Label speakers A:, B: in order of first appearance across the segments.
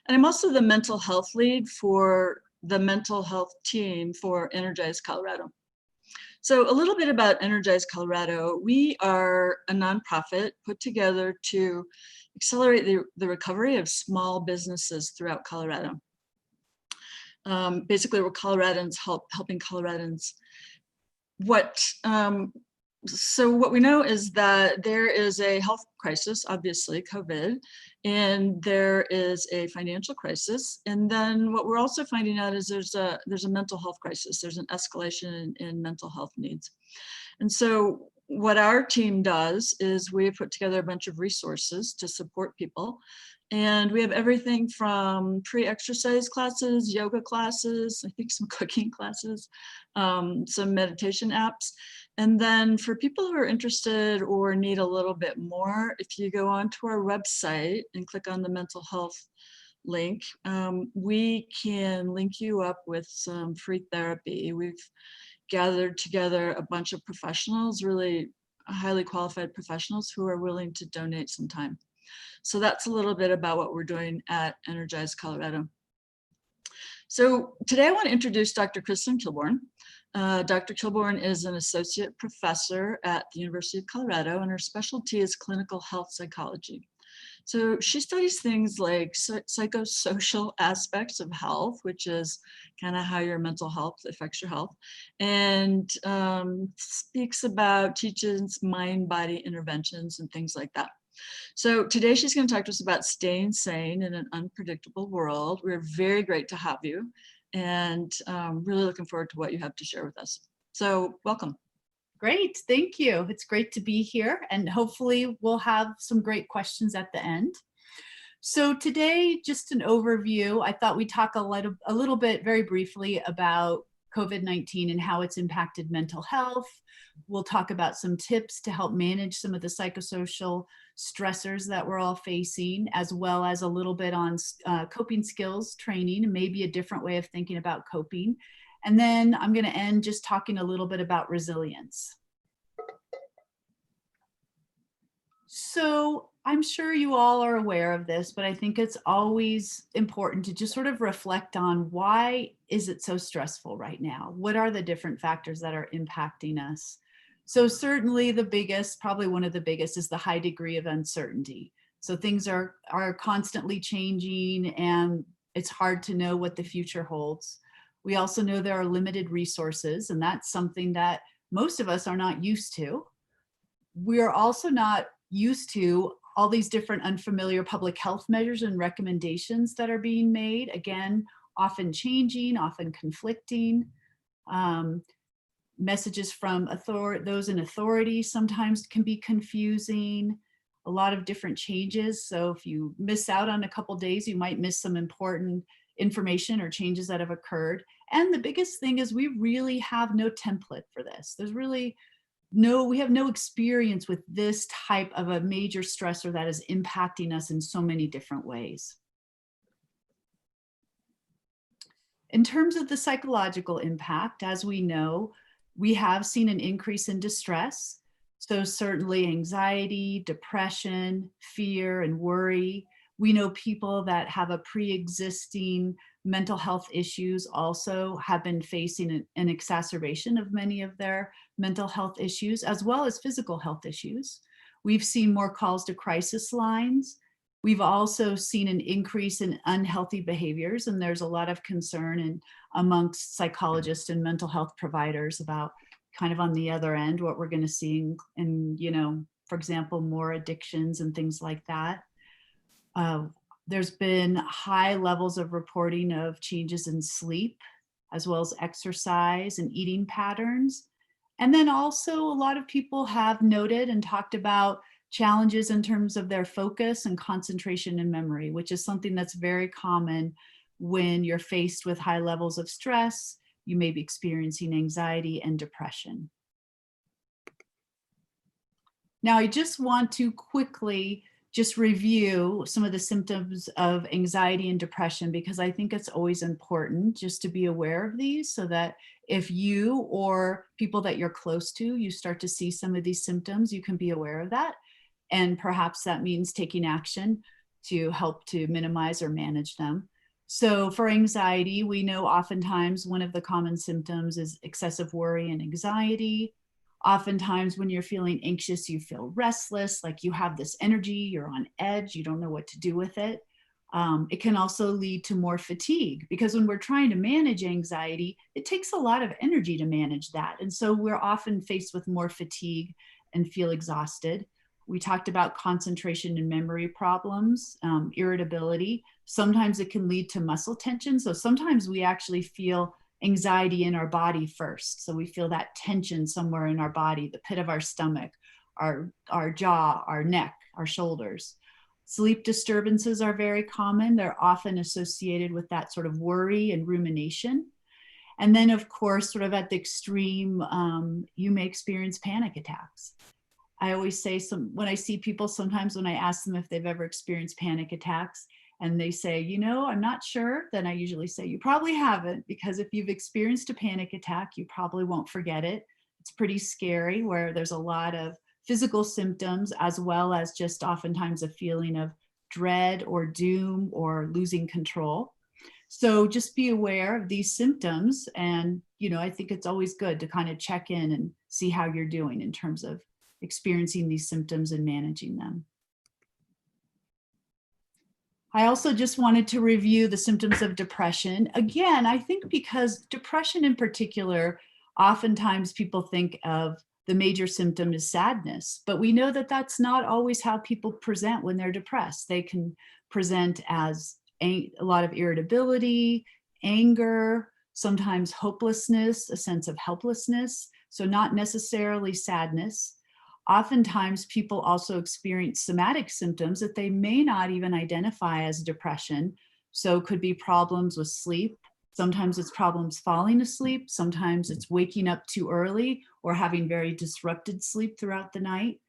A: And I'm also the mental health lead for the mental health team for Energize Colorado. So a little bit about Energize Colorado. We are a nonprofit put together to accelerate the recovery of small businesses throughout Colorado. Basically, we're Coloradans helping Coloradans. So what we know is that there is a health crisis, obviously COVID, and there is a financial crisis. And then what we're also finding out is there's a mental health crisis. There's an escalation in mental health needs. And so what our team does is we put together a bunch of resources to support people. And we have everything from pre-exercise classes, yoga classes, I think some cooking classes, some meditation apps. And then for people who are interested or need a little bit more, if you go onto our website and click on the mental health link, we can link you up with some free therapy. We've gathered together a bunch of professionals, really highly qualified professionals who are willing to donate some time. So that's a little bit about what we're doing at Energize Colorado. So today I want to introduce Dr. Kristen Kilborn. Dr. Kilborn is an associate professor at the University of Colorado, and her specialty is clinical health psychology. So she studies things like psychosocial aspects of health, which is kind of how your mental health affects your health, and teaches mind-body interventions and things like that. So today she's going to talk to us about staying sane in an unpredictable world. We're very great to have you, and really looking forward to what you have to share with us. So welcome.
B: Great, thank you. It's great to be here, and hopefully we'll have some great questions at the end. So today, just an overview. I thought we'd talk a little bit very briefly about COVID-19 and how it's impacted mental health. We'll talk about some tips to help manage some of the psychosocial stressors that we're all facing, as well as a little bit on coping skills training and maybe a different way of thinking about coping. And then I'm going to end just talking a little bit about resilience. So I'm sure you all are aware of this, but I think it's always important to just sort of reflect on why is it so stressful right now? What are the different factors that are impacting us? So certainly the biggest, probably one of the biggest, is the high degree of uncertainty. So things are constantly changing, and it's hard to know what the future holds. We also know there are limited resources, and that's something that most of us are not used to. We are also not used to all these different unfamiliar public health measures and recommendations that are being made. Again, often changing, often conflicting. Messages from those in authority sometimes can be confusing. A lot of different changes. So if you miss out on a couple days, you might miss some important information or changes that have occurred. And the biggest thing is we really have no template for this. We have no experience with this type of a major stressor that is impacting us in so many different ways. In terms of the psychological impact, as we know, we have seen an increase in distress. So certainly anxiety, depression, fear, and worry. We know people that have a pre-existing mental health issues also have been facing an exacerbation of many of their mental health issues, as well as physical health issues. We've seen more calls to crisis lines. We've also seen an increase in unhealthy behaviors, and there's a lot of concern amongst psychologists and mental health providers about kind of on the other end, what we're going to see in, for example, more addictions and things like that. There's been high levels of reporting of changes in sleep, as well as exercise and eating patterns. And then also a lot of people have noted and talked about challenges in terms of their focus and concentration and memory, which is something that's very common when you're faced with high levels of stress. You may be experiencing anxiety and depression. Now, I just want to quickly just review some of the symptoms of anxiety and depression, because I think it's always important just to be aware of these, so that if you or people that you're close to, you start to see some of these symptoms, you can be aware of that. And perhaps that means taking action to help to minimize or manage them. So for anxiety, we know oftentimes one of the common symptoms is excessive worry and anxiety. Oftentimes when you're feeling anxious, you feel restless, like you have this energy, you're on edge, you don't know what to do with it. It can also lead to more fatigue, because when we're trying to manage anxiety, it takes a lot of energy to manage that. And so we're often faced with more fatigue and feel exhausted. We talked about concentration and memory problems, irritability. Sometimes it can lead to muscle tension. So sometimes we actually feel anxiety in our body first. So we feel that tension somewhere in our body, the pit of our stomach, our jaw, our neck, our shoulders. Sleep disturbances are very common. They're often associated with that sort of worry and rumination. And then, of course, sort of at the extreme, you may experience panic attacks. I always say when I see people, sometimes when I ask them if they've ever experienced panic attacks, and they say, you know, I'm not sure, then I usually say, you probably haven't, because if you've experienced a panic attack, you probably won't forget it. It's pretty scary, where there's a lot of physical symptoms, as well as just oftentimes a feeling of dread or doom or losing control. So just be aware of these symptoms. And, you know, I think it's always good to kind of check in and see how you're doing in terms of experiencing these symptoms and managing them. I also just wanted to review the symptoms of depression. Again, I think because depression in particular, oftentimes people think of the major symptom is sadness, but we know that that's not always how people present when they're depressed. They can present as a lot of irritability, anger, sometimes hopelessness, a sense of helplessness. So not necessarily sadness. Oftentimes people also experience somatic symptoms that they may not even identify as depression. So it could be problems with sleep. Sometimes it's problems falling asleep. Sometimes it's waking up too early or having very disrupted sleep throughout the night.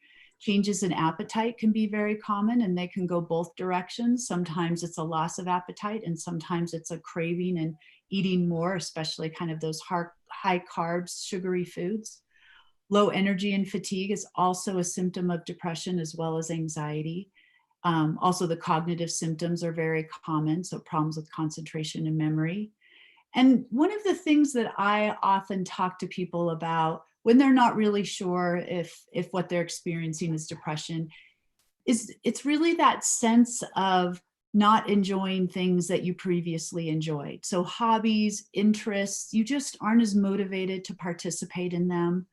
B: Changes in appetite can be very common, and they can go both directions. Sometimes it's a loss of appetite, and sometimes it's a craving and eating more, especially kind of those high carbs, sugary foods. Low energy and fatigue is also a symptom of depression, as well as anxiety. Also, the cognitive symptoms are very common, so problems with concentration and memory. And one of the things that I often talk to people about when they're not really sure if what they're experiencing is depression is it's really that sense of not enjoying things that you previously enjoyed. So hobbies, interests, you just aren't as motivated to participate in them.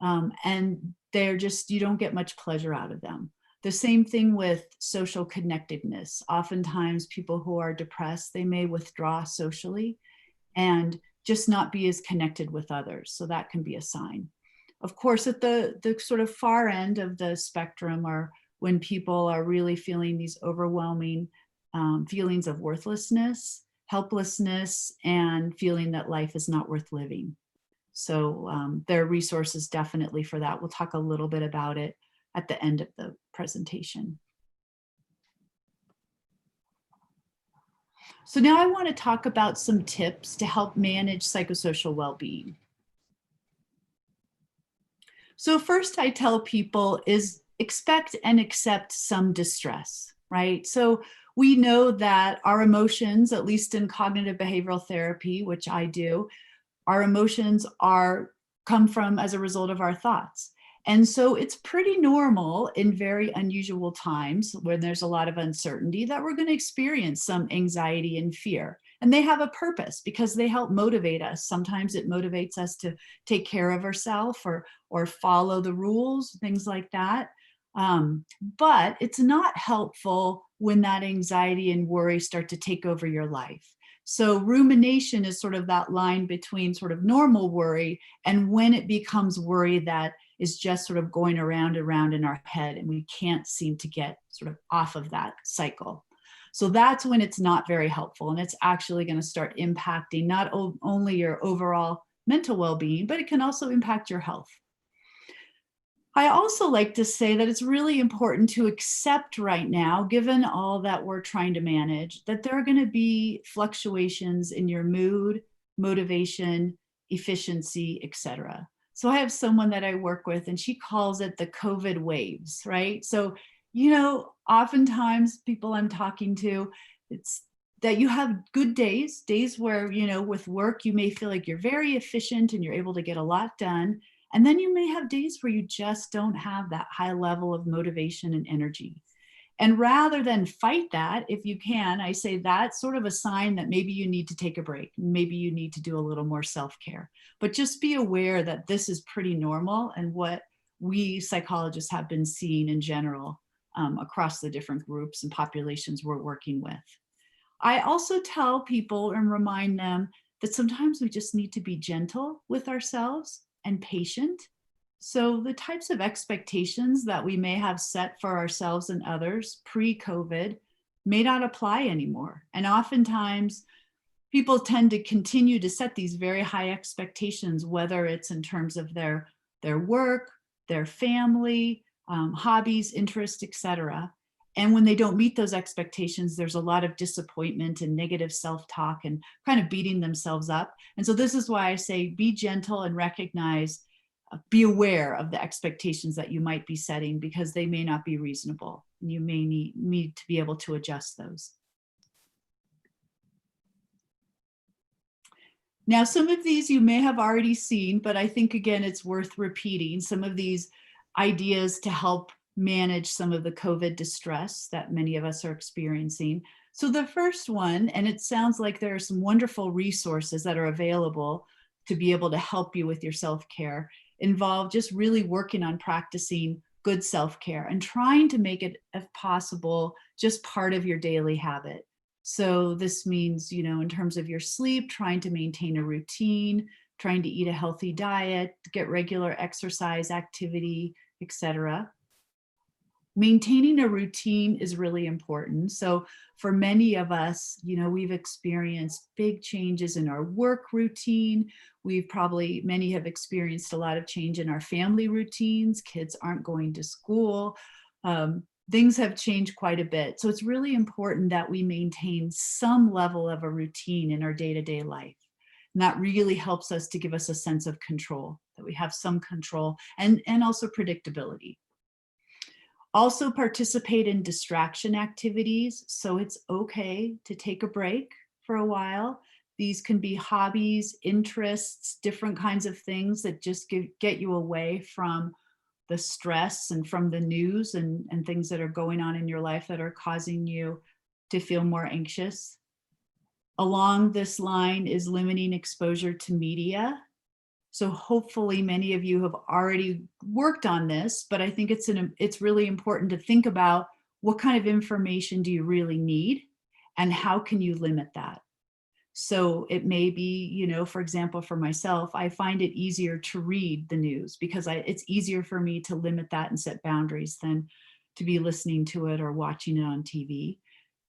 B: And they're just, you don't get much pleasure out of them. The same thing with social connectedness. Oftentimes people who are depressed, they may withdraw socially and just not be as connected with others. So that can be a sign. Of course, at the sort of far end of the spectrum are when people are really feeling these overwhelming feelings of worthlessness, helplessness, and feeling that life is not worth living. So there are resources definitely for that. We'll talk a little bit about it at the end of the presentation. So now I want to talk about some tips to help manage psychosocial well-being. So first I tell people is expect and accept some distress, right? So we know that our emotions, at least in cognitive behavioral therapy, which I do, our emotions come from as a result of our thoughts. And so it's pretty normal in very unusual times when there's a lot of uncertainty that we're going to experience some anxiety and fear. And they have a purpose because they help motivate us. Sometimes it motivates us to take care of ourselves or follow the rules, things like that. But it's not helpful when that anxiety and worry start to take over your life. So rumination is sort of that line between sort of normal worry and when it becomes worry that is just sort of going around and around in our head and we can't seem to get sort of off of that cycle. So that's when it's not very helpful, and it's actually going to start impacting not only your overall mental well-being, but it can also impact your health. I also like to say that it's really important to accept right now, given all that we're trying to manage, that there are going to be fluctuations in your mood, motivation, efficiency, etc. So I have someone that I work with and she calls it the COVID waves, right? So Oftentimes people I'm talking to, it's that you have good days where, with work, you may feel like you're very efficient and you're able to get a lot done. And then you may have days where you just don't have that high level of motivation and energy. And rather than fight that, if you can, I say that's sort of a sign that maybe you need to take a break. Maybe you need to do a little more self-care. But just be aware that this is pretty normal and what we psychologists have been seeing in general across the different groups and populations we're working with. I also tell people and remind them that sometimes we just need to be gentle with ourselves and patient. So the types of expectations that we may have set for ourselves and others pre-COVID may not apply anymore. And oftentimes people tend to continue to set these very high expectations, whether it's in terms of their work, their family, hobbies, interests, etc. And when they don't meet those expectations, there's a lot of disappointment and negative self-talk and kind of beating themselves up. And so this is why I say be gentle and recognize, be aware of the expectations that you might be setting, because they may not be reasonable. You may need to be able to adjust those. Now, some of these you may have already seen, but I think, again, it's worth repeating some of these ideas to help manage some of the COVID distress that many of us are experiencing. So the first one, and it sounds like there are some wonderful resources that are available to be able to help you with your self-care, involve just really working on practicing good self-care and trying to make it, if possible, just part of your daily habit. So this means, in terms of your sleep, trying to maintain a routine, trying to eat a healthy diet, get regular exercise, activity, etc. Maintaining a routine is really important. So for many of us, we've experienced big changes in our work routine. Many have experienced a lot of change in our family routines. Kids aren't going to school. Things have changed quite a bit. So it's really important that we maintain some level of a routine in our day-to-day life. And that really helps us to give us a sense of control, that we have some control and also predictability. Also participate in distraction activities. So it's okay to take a break for a while. These can be hobbies, interests, different kinds of things that just get you away from the stress and from the news and things that are going on in your life that are causing you to feel more anxious. Along this line is limiting exposure to media. So hopefully many of you have already worked on this, but I think it's really important to think about what kind of information do you really need and how can you limit that? So it may be, for example, for myself, I find it easier to read the news because it's easier for me to limit that and set boundaries than to be listening to it or watching it on TV.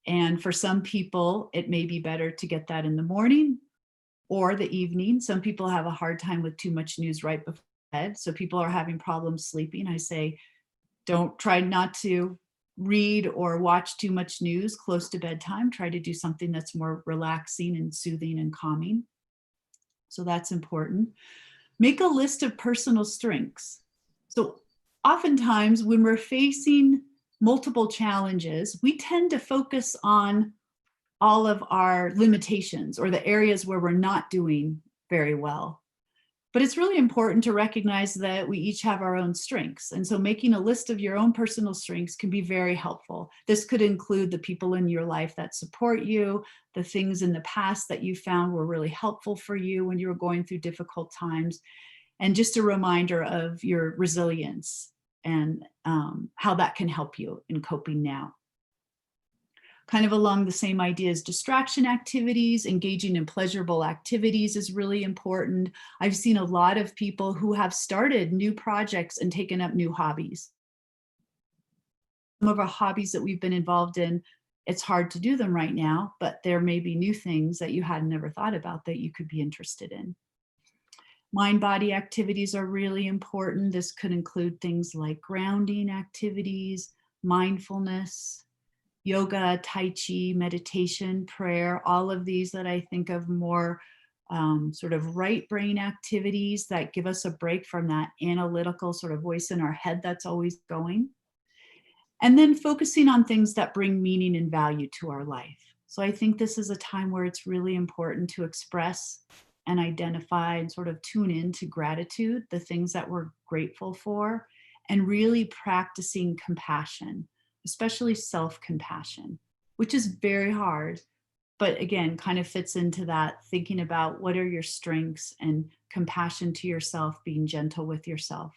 B: And for some people, it may be better to get that in the morning or the evening. Some people have a hard time with too much news right before bed. So people are having problems sleeping. I say, try not to read or watch too much news close to bedtime. Try to do something that's more relaxing and soothing and calming. So that's important. Make a list of personal strengths. So oftentimes when we're facing multiple challenges, we tend to focus on all of our limitations or the areas where we're not doing very well. But it's really important to recognize that we each have our own strengths. And so making a list of your own personal strengths can be very helpful. This could include the people in your life that support you, the things in the past that you found were really helpful for you when you were going through difficult times, and just a reminder of your resilience and how that can help you in coping now. Kind of along the same ideas, distraction activities, engaging in pleasurable activities is really important. I've seen a lot of people who have started new projects and taken up new hobbies. Some of our hobbies that we've been involved in, it's hard to do them right now, but there may be new things that you had never thought about that you could be interested in. Mind-body activities are really important. This could include things like grounding activities, mindfulness, yoga, tai chi, meditation, prayer, all of these that I think of more sort of right brain activities that give us a break from that analytical sort of voice in our head that's always going. And then focusing on things that bring meaning and value to our life. So I think this is a time where it's really important to express and identify and sort of tune into gratitude, the things that we're grateful for, and really practicing compassion, especially self-compassion, which is very hard, but again, kind of fits into that thinking about what are your strengths and compassion to yourself, being gentle with yourself.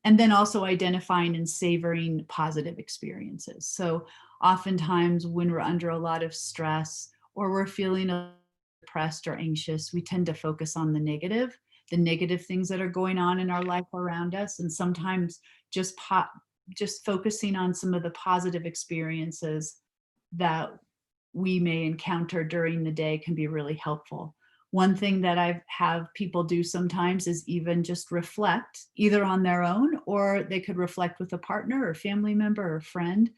B: And then also identifying and savoring positive experiences. So oftentimes when we're under a lot of stress or we're feeling depressed or anxious, we tend to focus on the negative things that are going on in our life around us. And sometimes just focusing on some of the positive experiences that we may encounter during the day can be really helpful. One thing that I have people do sometimes is even just reflect either on their own, or they could reflect with a partner or family member or friend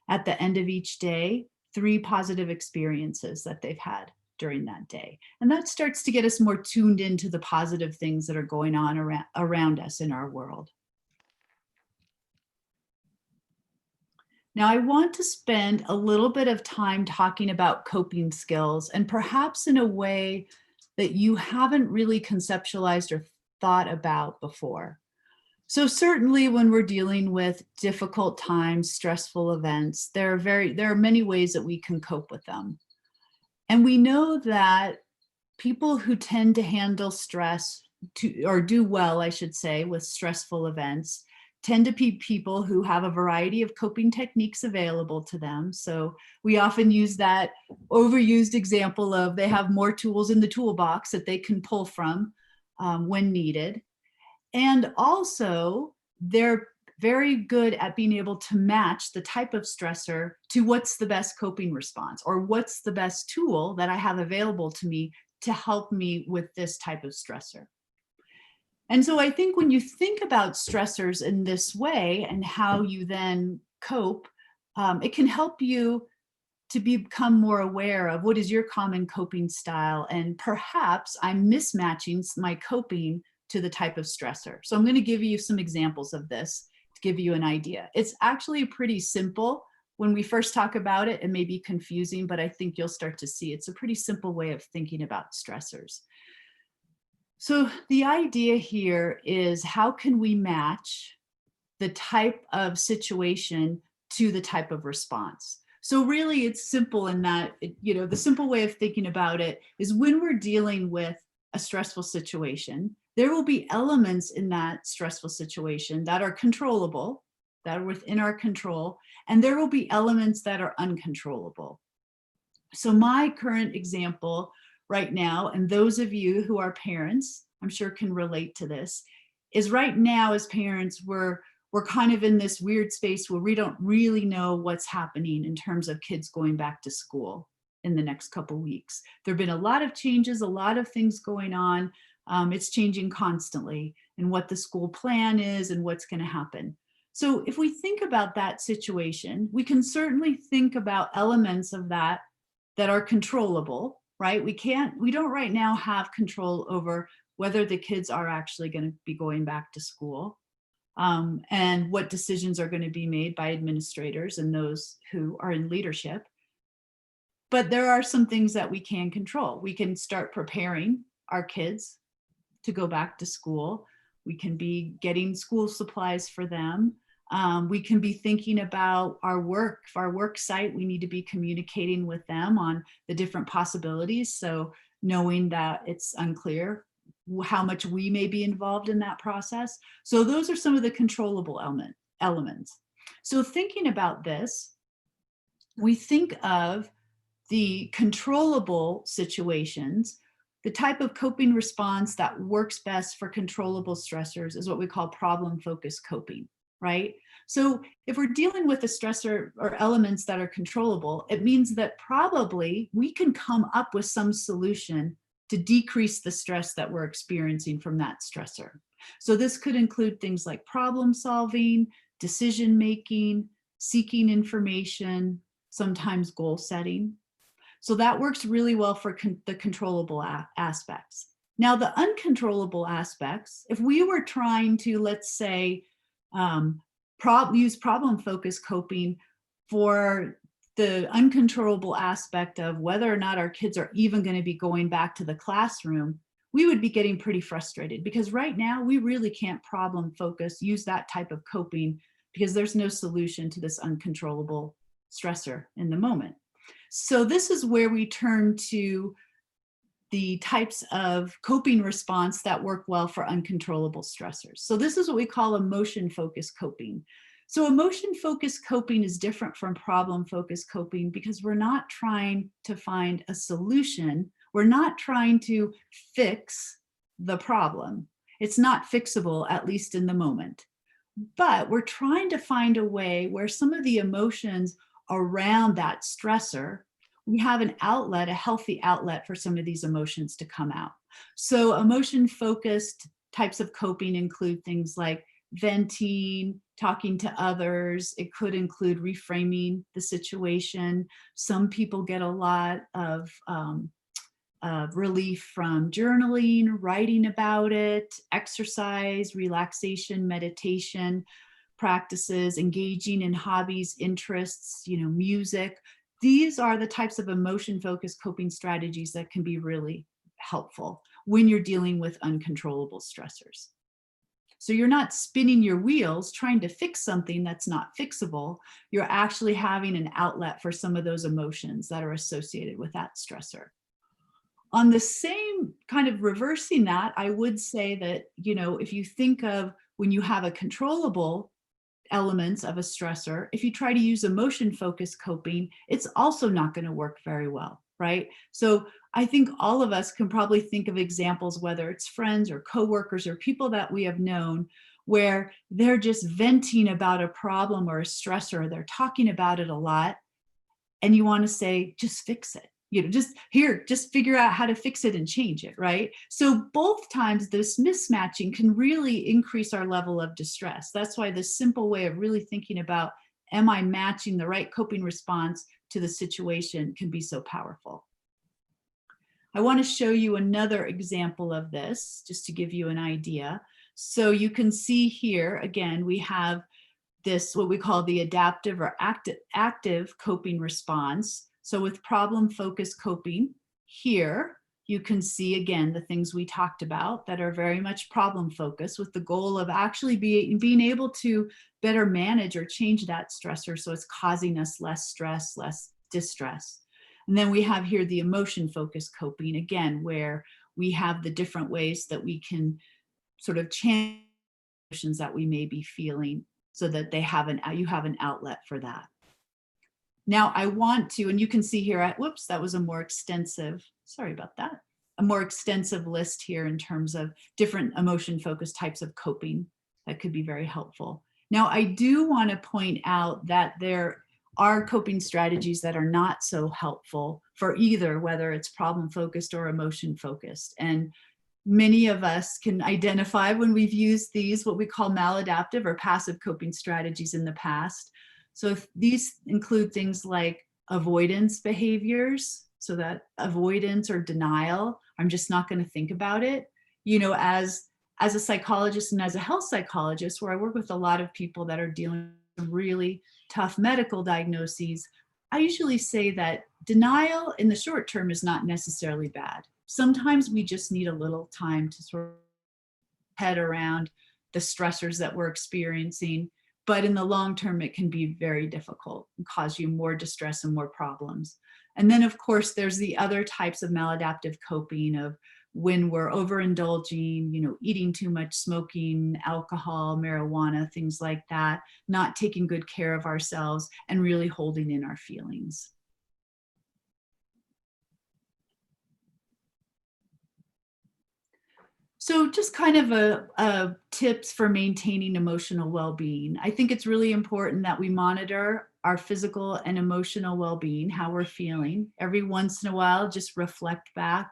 B: at the end of each day, 3 positive experiences that they've had during that day. And that starts to get us more tuned into the positive things that are going on around us in our world. Now, I want to spend a little bit of time talking about coping skills, and perhaps in a way that you haven't really conceptualized or thought about before. So certainly when we're dealing with difficult times, stressful events, there are many ways that we can cope with them. And we know that people who tend to handle stress or do well, I should say, with stressful events tend to be people who have a variety of coping techniques available to them. So we often use that overused example of they have more tools in the toolbox that they can pull from when needed. And also they're very good at being able to match the type of stressor to what's the best coping response, or what's the best tool that I have available to me to help me with this type of stressor. And so I think when you think about stressors in this way and how you then cope, it can help you to become more aware of what is your common coping style, and perhaps I'm mismatching my coping to the type of stressor. So I'm going to give you some examples of this to give you an idea. It's actually pretty simple. When we first talk about it, it may be confusing, but I think you'll start to see it's a pretty simple way of thinking about stressors. So the idea here is, how can we match the type of situation to the type of response? So really it's simple in that, the simple way of thinking about it is, when we're dealing with a stressful situation, there will be elements in that stressful situation that are controllable, that are within our control, and there will be elements that are uncontrollable. So my current example right now, and those of you who are parents, I'm sure can relate to this, is right now as parents, we're kind of in this weird space where we don't really know what's happening in terms of kids going back to school in the next couple weeks. There've been a lot of changes, a lot of things going on. It's changing constantly, and what the school plan is and what's going to happen. So if we think about that situation, we can certainly think about elements of that are controllable, right? We don't right now have control over whether the kids are actually going to be going back to school, and what decisions are going to be made by administrators and those who are in leadership. But there are some things that we can control. We can start preparing our kids to go back to school. We can be getting school supplies for them. We can be thinking about our work. For our work site, we need to be communicating with them on the different possibilities. So knowing that it's unclear how much we may be involved in that process. So those are some of the controllable elements. So thinking about this, we think of the controllable situations. The type of coping response that works best for controllable stressors is what we call problem-focused coping, right? So if we're dealing with a stressor or elements that are controllable, it means that probably we can come up with some solution to decrease the stress that we're experiencing from that stressor. So this could include things like problem solving, decision making, seeking information, sometimes goal setting. So that works really well for the controllable aspects. Now, the uncontrollable aspects, if we were trying to, let's say, use problem-focused coping for the uncontrollable aspect of whether or not our kids are even going to be going back to the classroom, we would be getting pretty frustrated, because right now we really can't problem focus, use that type of coping, because there's no solution to this uncontrollable stressor in the moment. So this is where we turn to the types of coping response that work well for uncontrollable stressors. So this is what we call emotion-focused coping. So emotion-focused coping is different from problem-focused coping because we're not trying to find a solution. We're not trying to fix the problem. It's not fixable, at least in the moment. But we're trying to find a way where some of the emotions around that stressor, we have an outlet, a healthy outlet for some of these emotions to come out. So emotion-focused types of coping include things like venting, talking to others. It could include reframing the situation. Some people get a lot of relief from journaling, writing about it, exercise, relaxation, meditation practices, engaging in hobbies, interests, music. These are the types of emotion-focused coping strategies that can be really helpful when you're dealing with uncontrollable stressors. So you're not spinning your wheels trying to fix something that's not fixable. You're actually having an outlet for some of those emotions that are associated with that stressor. On the same kind of reversing that, I would say that, if you think of when you have a controllable elements of a stressor, if you try to use emotion-focused coping, it's also not going to work very well, right? So I think all of us can probably think of examples, whether it's friends or coworkers or people that we have known, where they're just venting about a problem or a stressor, they're talking about it a lot, and you want to say, just fix it. Just figure out how to fix it and change it, right? So both times this mismatching can really increase our level of distress. That's why the simple way of really thinking about, am I matching the right coping response to the situation, can be so powerful. I want to show you another example of this, just to give you an idea. So you can see here, again, we have this, what we call the adaptive or active coping response. So with problem-focused coping, here you can see again the things we talked about that are very much problem-focused, with the goal of actually being able to better manage or change that stressor so it's causing us less stress, less distress. And then we have here the emotion-focused coping, again, where we have the different ways that we can sort of change emotions that we may be feeling so that you have an outlet for that. Now I want to, and you can see here, whoops, that was a more extensive, sorry about that, a more extensive list here in terms of different emotion-focused types of coping that could be very helpful. Now I do want to point out that there are coping strategies that are not so helpful for either, whether it's problem-focused or emotion-focused. And many of us can identify when we've used these, what we call maladaptive or passive coping strategies in the past. So if these include things like avoidance behaviors, so that avoidance or denial, I'm just not going to think about it. As a psychologist and as a health psychologist, where I work with a lot of people that are dealing with really tough medical diagnoses, I usually say that denial in the short term is not necessarily bad. Sometimes we just need a little time to sort of head around the stressors that we're experiencing. But in the long term, it can be very difficult and cause you more distress and more problems. And then, of course, there's the other types of maladaptive coping of when we're overindulging, eating too much, smoking, alcohol, marijuana, things like that, not taking good care of ourselves and really holding in our feelings. So just kind of a tips for maintaining emotional well-being. I think it's really important that we monitor our physical and emotional well-being, how we're feeling. Every once in a while, just reflect back,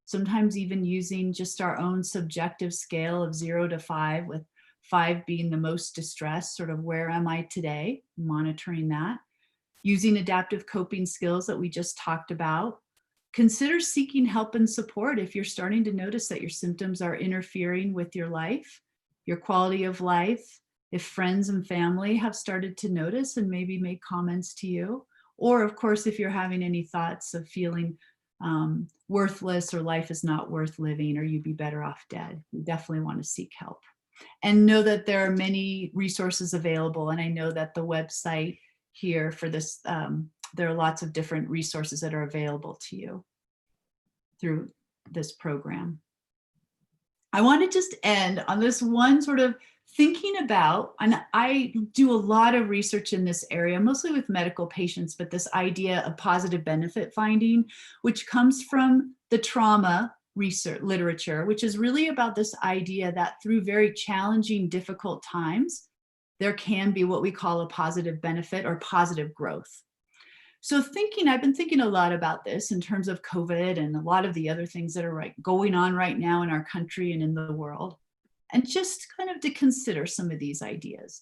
B: sometimes even using just our own subjective scale of 0 to 5, with 5 being the most distressed, sort of where am I today, monitoring that. Using adaptive coping skills that we just talked about. Consider seeking help and support if you're starting to notice that your symptoms are interfering with your life, your quality of life, if friends and family have started to notice and maybe make comments to you, or of course, if you're having any thoughts of feeling worthless or life is not worth living or you'd be better off dead, you definitely want to seek help. And know that there are many resources available. And I know that the website here for this, there are lots of different resources that are available to you through this program. I want to just end on this one sort of thinking about, and I do a lot of research in this area, mostly with medical patients, but this idea of positive benefit finding, which comes from the trauma research literature, which is really about this idea that through very challenging, difficult times, there can be what we call a positive benefit or positive growth. So I've been thinking a lot about this in terms of COVID and a lot of the other things that are going on right now in our country and in the world, and just kind of to consider some of these ideas.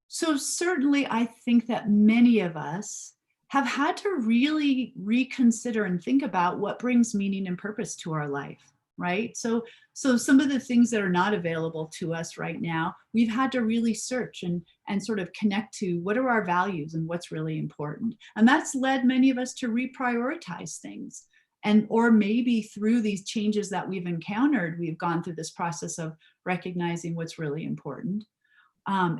B: So certainly I think that many of us have had to really reconsider and think about what brings meaning and purpose to our life, right? So some of the things that are not available to us right now, we've had to really search and sort of connect to what are our values and what's really important. And that's led many of us to reprioritize things. And or maybe through these changes that we've encountered, we've gone through this process of recognizing what's really important.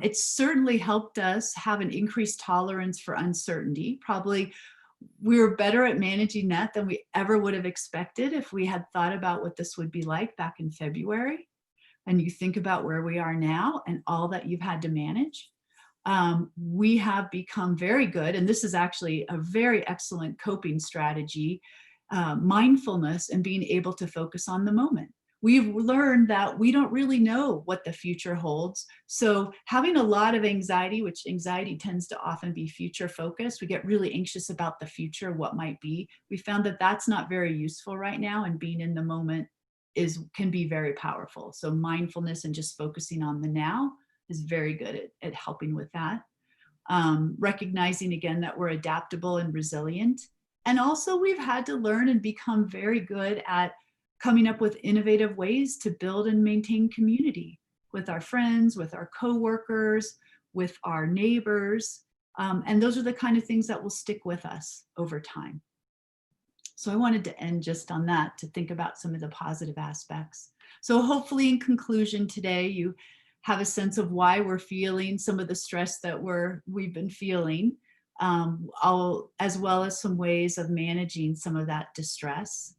B: It's certainly helped us have an increased tolerance for uncertainty. Probably we're better at managing that than we ever would have expected if we had thought about what this would be like back in February. And you think about where we are now and all that you've had to manage. We have become very good, and this is actually a very excellent coping strategy, mindfulness and being able to focus on the moment. We've learned that we don't really know what the future holds. So having a lot of anxiety, which anxiety tends to often be future focused, we get really anxious about the future, what might be. We found that that's not very useful right now, and being in the moment can be very powerful. So mindfulness and just focusing on the now is very good at helping with that. Recognizing again that we're adaptable and resilient. And also we've had to learn and become very good at coming up with innovative ways to build and maintain community with our friends, with our coworkers, with our neighbors. And those are the kind of things that will stick with us over time. So I wanted to end just on that, to think about some of the positive aspects. So hopefully in conclusion today, you have a sense of why we're feeling some of the stress that we've been feeling, as well as some ways of managing some of that distress.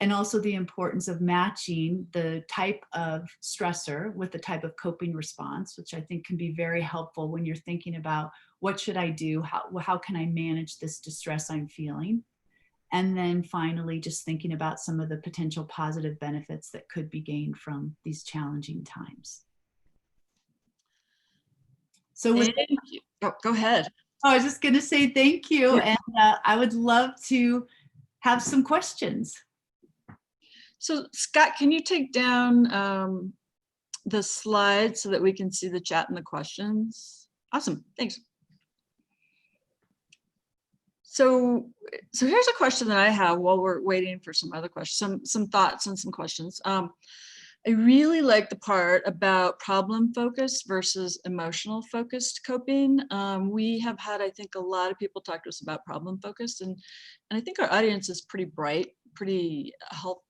B: And also the importance of matching the type of stressor with the type of coping response, which I think can be very helpful when you're thinking about what should I do? How can I manage this distress I'm feeling? And then finally, just thinking about some of the potential positive benefits that could be gained from these challenging times. So with
A: Thank you. Oh, go ahead.
B: I was just going to say thank you. And I would love to have some questions.
A: So Scott, can you take down the slide so that we can see the chat and the questions? Awesome, thanks. So here's a question that I have while we're waiting for some other questions, some thoughts and some questions. I really like the part about problem focused versus emotional focused coping. We have had, I think, a lot of people talk to us about problem focused, and I think our audience is pretty bright, pretty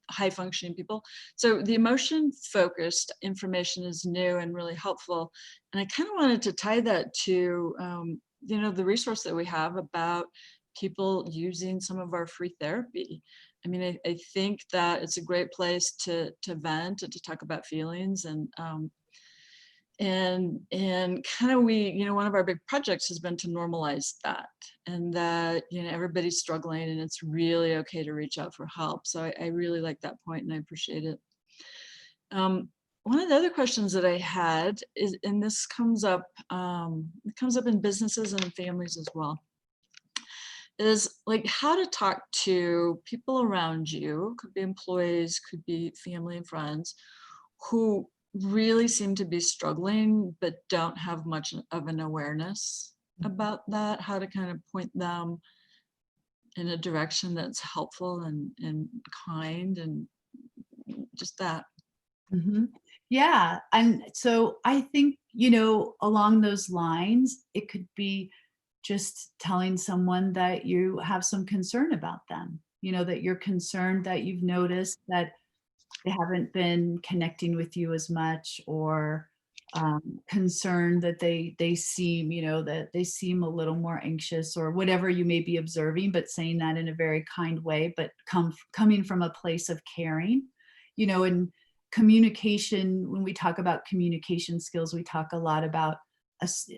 A: high functioning people. So the emotion focused information is new and really helpful. And I kind of wanted to tie that to, the resource that we have about people using some of our free therapy. I mean, I think that it's a great place to vent and to talk about feelings, and kind of one of our big projects has been to normalize that, and that everybody's struggling and it's really okay to reach out for help. So I really like that point and I appreciate it. One of the other questions that I had is, and this comes up in businesses and families as well, is like how to talk to people around you, could be employees, could be family and friends, who really seem to be struggling but don't have much of an awareness about that, how to kind of point them in a direction that's helpful and kind, and just that.
B: Mm-hmm. Yeah. And so I think along those lines, it could be just telling someone that you have some concern about them, that you're concerned, that you've noticed that they haven't been connecting with you as much, or concerned that they seem, that they seem a little more anxious, or whatever you may be observing, but saying that in a very kind way, but coming from a place of caring, and communication. When we talk about communication skills, we talk a lot about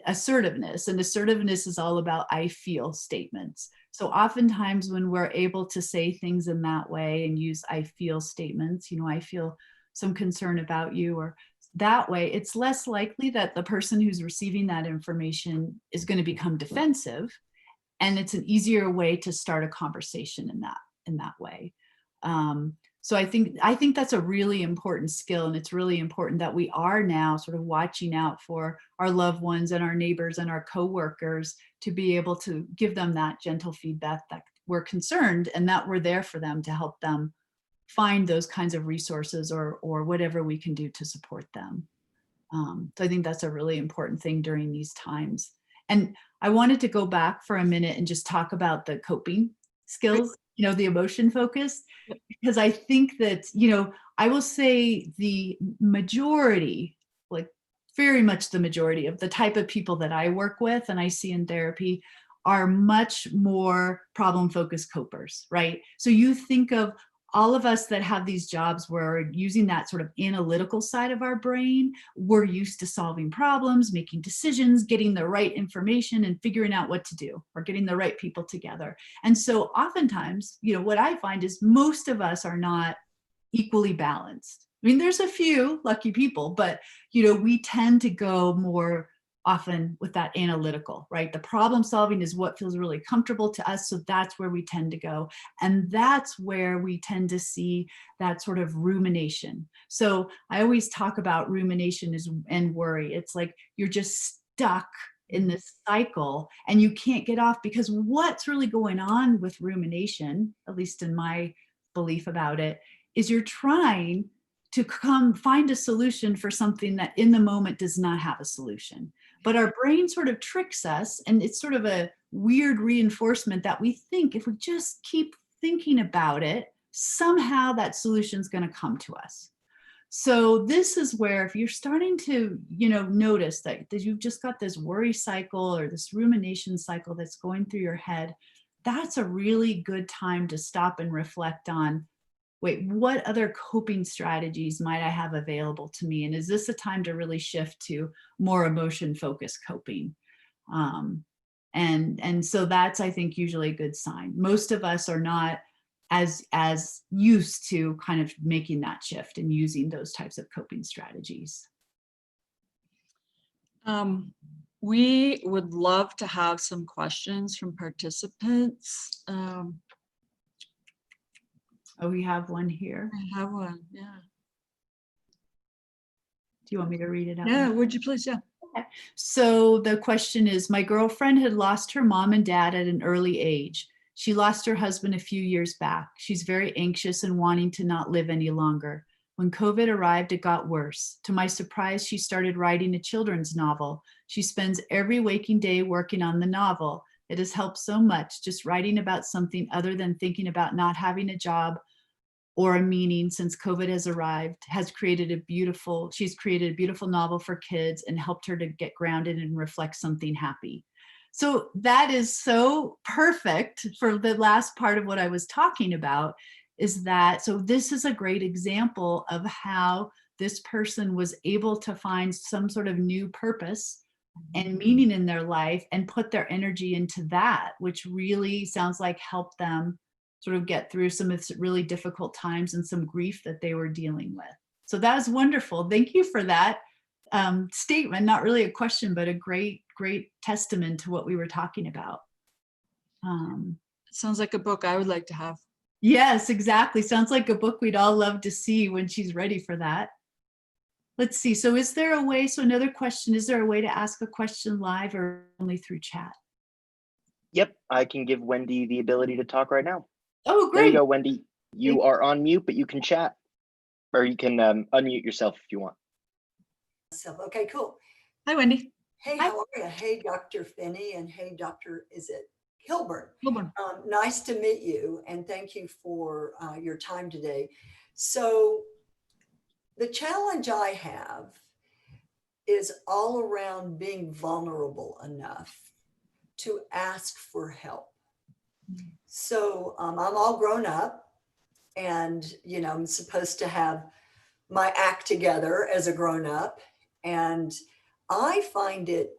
B: assertiveness, and assertiveness is all about I feel statements. So oftentimes when we're able to say things in that way and use I feel statements, I feel some concern about you, or that way, it's less likely that the person who's receiving that information is going to become defensive, and it's an easier way to start a conversation in that way. So I think that's a really important skill, and it's really important that we are now sort of watching out for our loved ones and our neighbors and our coworkers, to be able to give them that gentle feedback that we're concerned and that we're there for them to help them find those kinds of resources, or whatever we can do to support them. So I think that's a really important thing during these times. And I wanted to go back for a minute and just talk about the coping skills, the emotion focus, because I think that, I will say the majority, like very much the majority of the type of people that I work with and I see in therapy, are much more problem-focused copers, right? So you think of all of us that have these jobs where we're using that sort of analytical side of our brain. We're used to solving problems, making decisions, getting the right information, and figuring out what to do, or getting the right people together. And so oftentimes, what I find is most of us are not equally balanced. I mean, there's a few lucky people, but, we tend to go more often with that analytical, right? The problem solving is what feels really comfortable to us. So that's where we tend to go. And that's where we tend to see that sort of rumination. So I always talk about rumination and worry. It's like you're just stuck in this cycle and you can't get off, because what's really going on with rumination, at least in my belief about it, is you're trying to find a solution for something that in the moment does not have a solution. But our brain sort of tricks us, and it's sort of a weird reinforcement that we think if we just keep thinking about it, somehow that solution is going to come to us. So this is where, if you're starting to, notice that you've just got this worry cycle or this rumination cycle that's going through your head, that's a really good time to stop and reflect on, wait, what other coping strategies might I have available to me? And is this a time to really shift to more emotion-focused coping? And so that's, I think, usually a good sign. Most of us are not as used to kind of making that shift and using those types of coping strategies.
A: We would love to have some questions from participants.
B: Oh, we have one here.
A: I have one, yeah.
B: Do you want me to read it out?
A: Yeah, would you please? Yeah.
B: Okay. So the question is, my girlfriend had lost her mom and dad at an early age. She lost her husband a few years back. She's very anxious and wanting to not live any longer. When COVID arrived, it got worse. To my surprise, she started writing a children's novel. She spends every waking day working on the novel. It has helped so much, just writing about something other than thinking about not having a job or a meaning since COVID has arrived, she's created a beautiful novel for kids and helped her to get grounded and reflect something happy. So that is so perfect for the last part of what I was talking about, is that, so this is a great example of how this person was able to find some sort of new purpose and meaning in their life and put their energy into that, which really sounds like helped them sort of get through some of really difficult times and some grief that they were dealing with. So that is wonderful. Thank you for that statement. Not really a question, but a great testament to what we were talking about.
A: It sounds like a book I would like to have.
B: Yes, exactly. Sounds like a book we'd all love to see when she's ready for that. Let's see. So is there a way, so another question, is there a way to ask a question live or only through chat?
C: Yep, I can give Wendy the ability to talk right now.
B: Oh, great.
C: There you go, Wendy. You are on mute, but you can chat, or you can unmute yourself if you want.
D: So, okay, cool.
A: Hi, Wendy.
D: Hey,
B: Hi.
D: how are you? Hey, Dr. Finney, and hey, Dr. Is it Kilburn?
A: Wilburn.
D: Nice to meet you, and thank you for your time today. So the challenge I have is all around being vulnerable enough to ask for help. So I'm all grown up, and I'm supposed to have my act together as a grown up, and I find it,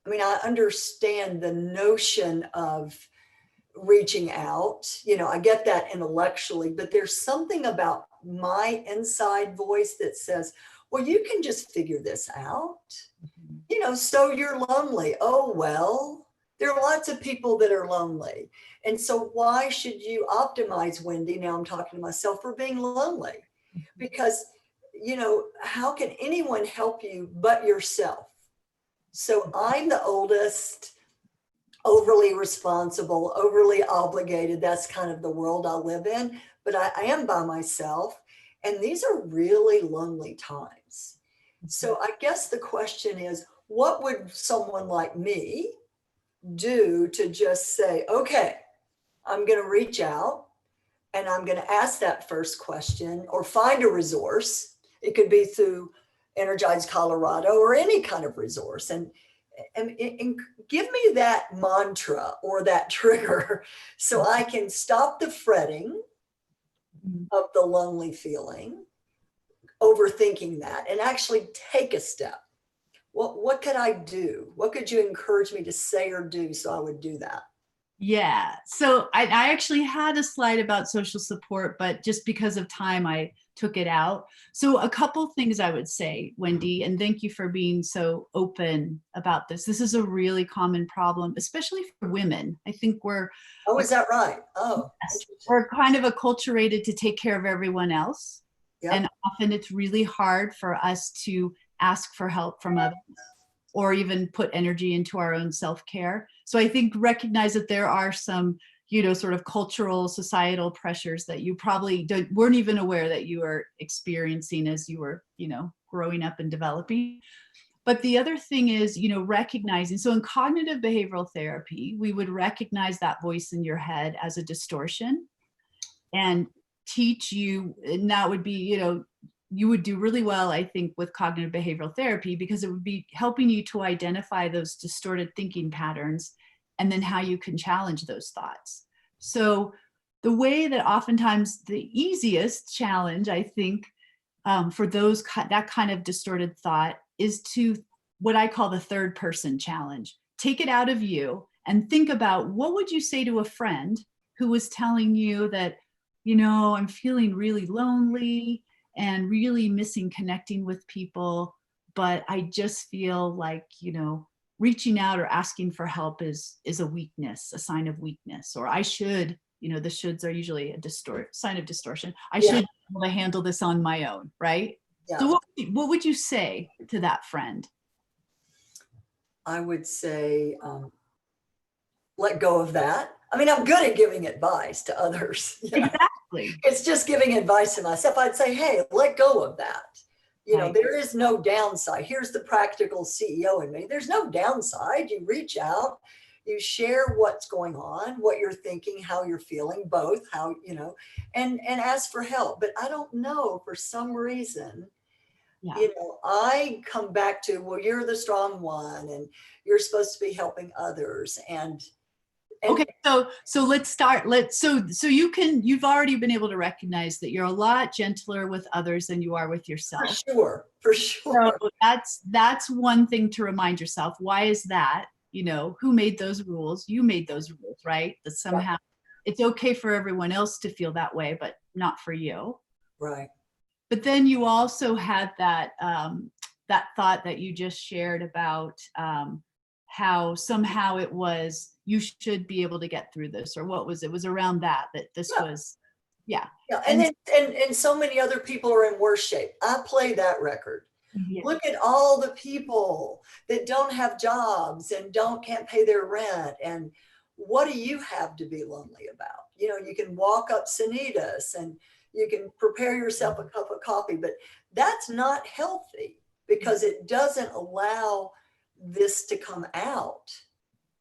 D: I understand the notion of reaching out. I get that intellectually, but there's something about my inside voice that says, well, you can just figure this out. So you're lonely. Oh, well, there are lots of people that are lonely. And so why should you optimize, Wendy? Now I'm talking to myself, for being lonely. Because, how can anyone help you but yourself? So I'm the oldest, overly responsible, overly obligated. That's kind of the world I live in, but I am by myself. And these are really lonely times. So I guess the question is, what would someone like me do to just say, okay, I'm going to reach out and I'm going to ask that first question or find a resource. It could be through Energize Colorado or any kind of resource. And give me that mantra or that trigger so I can stop the fretting of the lonely feeling, overthinking that, and actually take a step. What could I do? What could you encourage me to say or do so I would do that?
B: Yeah. So I actually had a slide about social support, but just because of time, I took it out. So a couple things I would say, Wendy, and thank you for being so open about this. This is a really common problem, especially for women. I think
D: Oh, is that right? Oh,
B: yes, we're kind of acculturated to take care of everyone else.
D: Yep.
B: And often it's really hard for us to ask for help from others, or even put energy into our own self-care. So I think recognize that there are some, sort of cultural, societal pressures that you probably weren't even aware that you were experiencing as you were, growing up and developing. But the other thing is, recognizing, so in cognitive behavioral therapy, we would recognize that voice in your head as a distortion and teach you, and that would be, you would do really well, I think, with cognitive behavioral therapy, because it would be helping you to identify those distorted thinking patterns and then how you can challenge those thoughts. So the way that oftentimes the easiest challenge, I think, for that kind of distorted thought is to what I call the third person challenge. Take it out of you and think about, what would you say to a friend who was telling you that, I'm feeling really lonely and really missing connecting with people, but I just feel like, reaching out or asking for help is a weakness, a sign of weakness, or I should, the shoulds are usually a sign of distortion. I should be able to handle this on my own, right?
D: Yeah.
B: So what would you say to that friend?
D: I would say, let go of that. I'm good at giving advice to others.
B: Exactly.
D: It's just giving advice to myself. I'd say, hey, let go of that.
B: Right.
D: There is no downside. Here's the practical CEO in me. There's no downside. You reach out, you share what's going on, what you're thinking, how you're feeling, both, and ask for help. But I don't know, for some reason,
B: Yeah.
D: I come back to, well, you're the strong one and you're supposed to be helping others. And
B: Okay, so let's start. So you've already been able to recognize that you're a lot gentler with others than you are with yourself.
D: For sure.
B: So that's one thing to remind yourself. Why is that? Who made those rules? You made those rules, right? That somehow it's okay for everyone else to feel that way, but not for you.
D: Right.
B: But then you also had that that thought that you just shared about how somehow it was, you should be able to get through this, or what was it? Was around that this was, yeah.
D: And so many other people are in worse shape. I play that record.
B: Yeah.
D: Look at all the people that don't have jobs and can't pay their rent. And what do you have to be lonely about? You can walk up Sanitas and you can prepare yourself a cup of coffee, but that's not healthy, because it doesn't allow this to come out,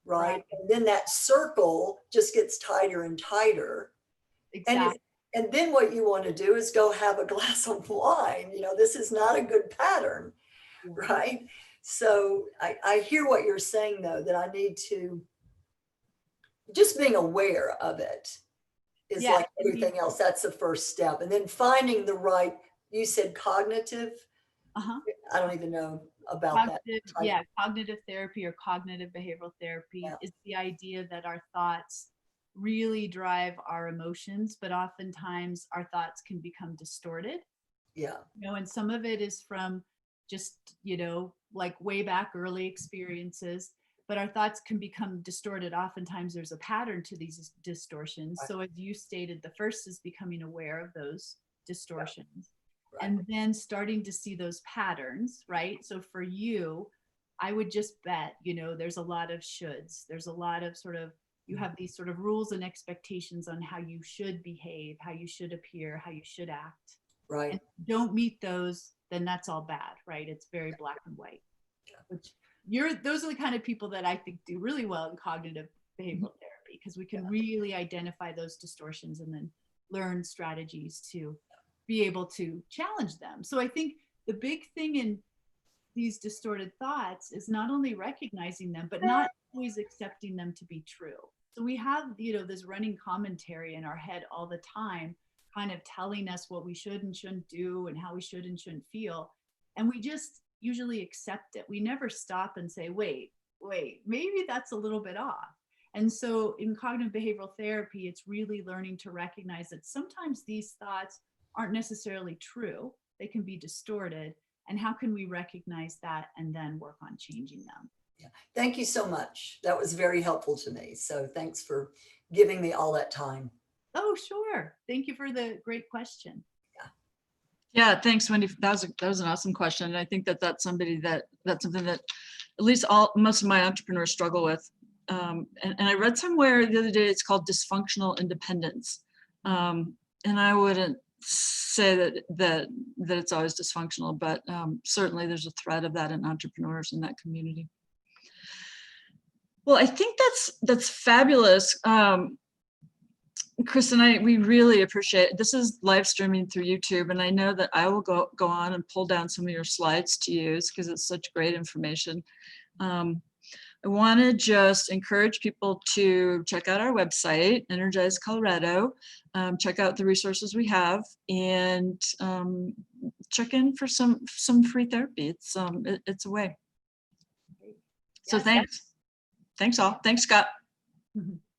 D: right? And then that circle just gets tighter and tighter.
B: Exactly.
D: And then what you want to do is go have a glass of wine. You know, this is not a good pattern, right? So I hear what you're saying, though, that I need to just being aware of it is like everything else. That's the first step. And then finding the right, you said cognitive.
B: Uh-huh.
D: I don't even know about that.
B: Yeah, cognitive therapy or cognitive behavioral therapy is the idea that our thoughts really drive our emotions, but oftentimes our thoughts can become distorted.
D: Yeah.
B: You know, and some of it is from just, you know, like way back early experiences, but our thoughts can become distorted. Oftentimes there's a pattern to these distortions. So as you stated, the first is becoming aware of those distortions. And then starting to see those patterns, right? So for you, I would just bet, you know, there's a lot of shoulds. There's a lot of sort of, you have these sort of rules and expectations on how you should behave, how you should appear, how you should act.
D: Right.
B: And if you don't meet those, then that's all bad, right? It's very black and white. Which those are the kind of people that I think do really well in cognitive behavioral therapy, because we can really identify those distortions and then learn strategies to be able to challenge them. So I think the big thing in these distorted thoughts is not only recognizing them, but not always accepting them to be true. So we have, you know, this running commentary in our head all the time, kind of telling us what we should and shouldn't do and how we should and shouldn't feel. And we just usually accept it. We never stop and say, wait, maybe that's a little bit off. And so in cognitive behavioral therapy, it's really learning to recognize that sometimes these thoughts aren't necessarily true. They can be distorted. And how can we recognize that and then work on changing them?
D: Yeah. Thank you so much. That was very helpful to me. So thanks for giving me all that time.
B: Oh, sure. Thank you for the great question.
A: Yeah, thanks, Wendy. That was an awesome question. And I think that's something that at least most of my entrepreneurs struggle with. And I read somewhere the other day, it's called dysfunctional independence. And I wouldn't say that it's always dysfunctional, but certainly there's a thread of that in entrepreneurs in that community. Well, I think that's fabulous. Chris and we really appreciate it. This is live streaming through YouTube, and I know that I will go on and pull down some of your slides to use because it's such great information. I want to just encourage people to check out our website, Energize Colorado, check out the resources we have, and check in for some free therapy. It's a way. So thanks all. Thanks, Scott.
B: Mm-hmm.